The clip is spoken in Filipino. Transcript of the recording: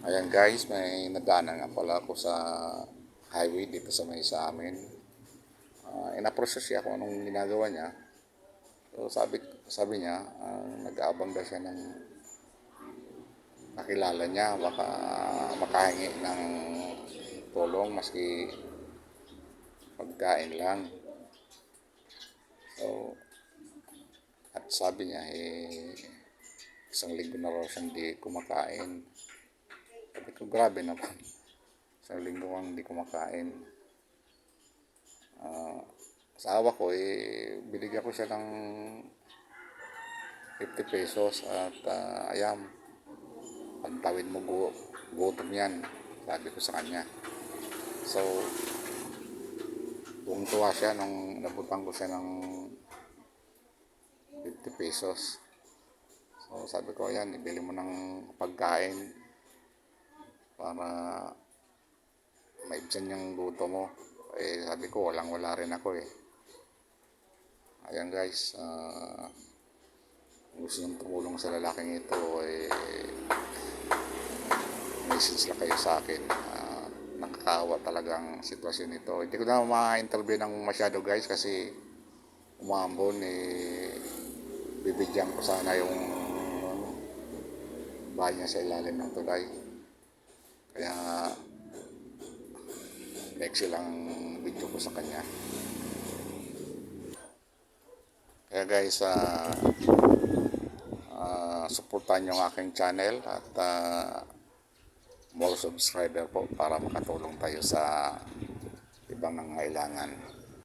Ayan guys, may nadaanan nga pala ako sa highway dito sa may sa amin. Ina-process siya kung anong ginagawa niya. So sabi niya, nag-aabang daw siya ng nakilala niya, baka makahingi ng tulong maski pagkain lang. So, at sabi niya, isang linggo na raw siyang di kumakain. Sabi ko, grabe naman. Isang linggo kang di kumakain. Sa awa ko, binigyan ko siya ng 50 pesos at ayan, pantawid mo gutom yan, sabi ko sa kanya. So, buong tuwa siya nung nabutan ko siya ng 50 pesos. So, sabi ko, ayan, ibili mo ng pagkain para maibsan yung gutom mo. Sabi ko, wala rin ako eh. Ayan guys, gusto niyong tumulong sa lalaking ito, message lang kayo sa akin. Nakakawa talagang sitwasyon nito. Hindi ko na ma-interview ng masyado guys kasi umambon, bibigyan ko sana yung bahay niya sa ilalim ng tulay. Kaya next lang video ko sa kanya. Kaya guys, supportan yung aking channel at more subscriber po para makatulong tayo sa ibang nangangailangan.